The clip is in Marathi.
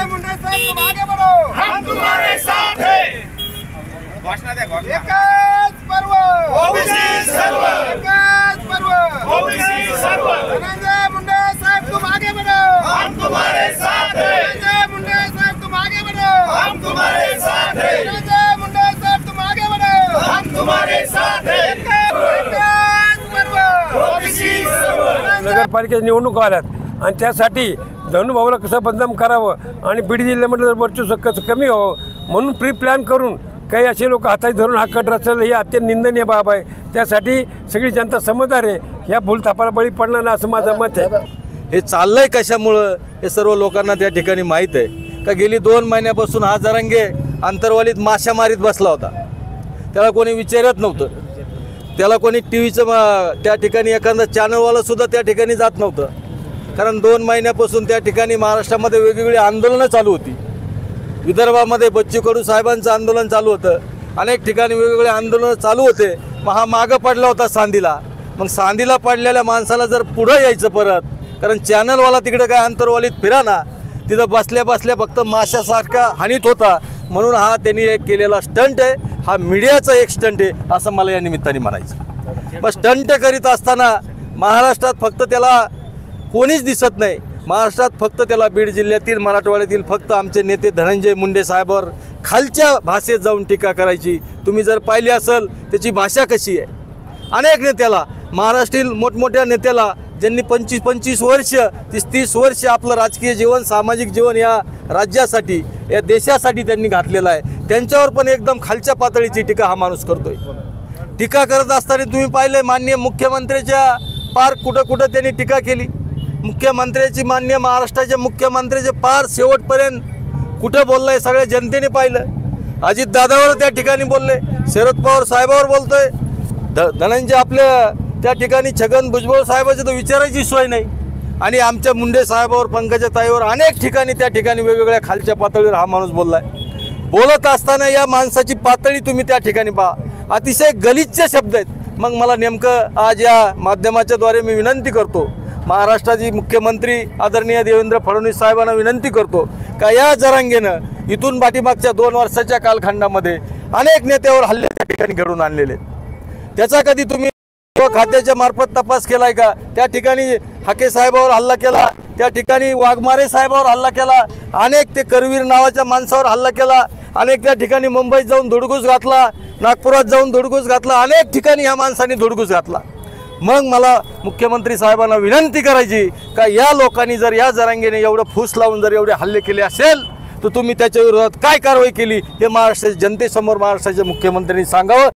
धनंजय मुंडे साहब तुम आगे बढ़ो, हम तुम्हारे साथ हैं। घोषणा दे, घोषणा। एकाच पर्व, ओबीसी सर्व, एकाच पर्व, ओबीसी सर्व। धनंजय मुंडे साहब तुम आगे बढ़ो, हम तुम्हारे साथ हैं। धनंजय मुंडे साहब तुम आगे बढ़ो, हम तुम्हारे साथ हैं। धनंजय मुंडे साहब तुम आगे बढ़ो, हम तुम्हारे साथ हैं। एकाच पर्व, ओबीसी सर्व। नगरपालिकेच्या निवडणुका आल्यात आणि त्यासाठी धनुभाऊला कसं बदनाम करावं आणि बीड जिल्ह्यामध्ये वर्चस्व कसं कमी व्हावं म्हणून प्री प्लॅन करून काही असे लोक हाताने धरून हा कट रचलं, ही अत्यंत निंदनीय बाब आहे। त्यासाठी सगळी जनता समजदार आहे, ह्या भूलथापाला बळी पडणार नाही असं माझं मत आहे। हे चाललंय कशामुळं हे सर्व लोकांना त्या ठिकाणी माहीत आहे का गेली 2 महिन्यापासून हा जरांगे अंतरवालीत माशा मारीत बसला होता। त्याला कोणी विचारत नव्हतं, त्याला कोणी टी व्हीचं त्या ठिकाणी एखादा चॅनलवालासुद्धा त्या ठिकाणी जात नव्हतं, कारण 2 महिन्यापासून त्या ठिकाणी महाराष्ट्रामध्ये वेगवेगळी आंदोलनं चालू होती। विदर्भामध्ये बच्चू कडू साहेबांचं आंदोलन चालू होतं, अनेक ठिकाणी वेगवेगळे आंदोलनं चालू होते। मग हा मागं पडला होता सांदीला। मग सांदीला पडलेल्या माणसाला जर पुढं यायचं परत, कारण चॅनलवाला तिकडे काय अंतरवालीत फिराना, तिथं बसल्या बसल्या फक्त माशासारखा हानीत होता, म्हणून हा त्यांनी एक केलेला स्टंट आहे, हा मीडियाचा एक स्टंट आहे असं मला या निमित्ताने म्हणायचं। पण स्टंट करीत असताना महाराष्ट्रात फक्त त्याला कोणीच दिसत नाही। महाराष्ट्रात फक्त त्याला बीड जिल्ह्यातील मराठवाड्यातील फक्त आमचे नेते धनंजय मुंडे साहेबांवर खालच्या भाषेत जाऊन टीका करायची। तुम्ही जर पाहिली असेल त्याची भाषा कशी आहे। अनेक नेत्याला, महाराष्ट्रातील मोठमोठ्या नेत्याला ज्यांनी 25 वर्ष 30 वर्ष आपलं राजकीय जीवन, सामाजिक जीवन या राज्यासाठी, या देशासाठी त्यांनी घातलेलं आहे, त्यांच्यावर पण एकदम खालच्या पातळीची टीका हा माणूस करतोय। टीका करत असताना तुम्ही पाहिले माननीय मुख्यमंत्र्याच्या पार कुठं कुठं त्यांनी टीका केली। मुख्यमंत्र्याची, माननीय महाराष्ट्राच्या मुख्यमंत्र्याचे पार शेवटपर्यंत कुठं बोललाय सगळ्या जनतेने पाहिलं। अजित दादावर त्या ठिकाणी बोलले, शरद पवार साहेबावर बोलतोय, धनंजय आपल्या त्या ठिकाणी छगन भुजबळ साहेबाची तर विचारायची सोय नाही, आणि आमच्या मुंडे साहेबावर, पंकजाताईवर अनेक ठिकाणी त्या ठिकाणी वेगवेगळ्या खालच्या पातळीवर हा माणूस बोललाय। बोलत असताना या माणसाची पातळी तुम्ही त्या ठिकाणी पहा, अतिशय गलिच्छ शब्द आहेत। मग मला नेमकं आज या माध्यमाच्या द्वारे मी विनंती करतो, महाराष्ट्राचे मुख्यमंत्री आदरणीय देवेंद्र फडणवीस साहेबांना विनंती करतो का या जरांगेनं इथून पाठीमागच्या 2 वर्षाच्या कालखंडामध्ये अनेक नेत्यावर हल्ले त्या ठिकाणी घडून आणलेले, त्याचा कधी तुम्ही खात्याच्या मार्फत तपास केलाय का? त्या ठिकाणी हाके साहेबावर हल्ला केला, त्या ठिकाणी वाघमारे साहेबावर हल्ला केला, अनेक ते करवीर नावाच्या माणसावर हल्ला केला, अनेक त्या ठिकाणी मुंबईत जाऊन धुडगूस घातला, नागपुरात जाऊन धुडगूस घातला, अनेक ठिकाणी ह्या माणसांनी धुडगूस घातला। मग मला मुख्यमंत्री साहेबांना विनंती करायची का या लोकांनी जर या जरांगेने एवढं फूस लावून जर एवढे हल्ले केले असेल तर तुम्ही त्याच्या विरोधात काय कारवाई केली हे महाराष्ट्राच्या जनतेसमोर महाराष्ट्राच्या मुख्यमंत्र्यांनी सांगावं।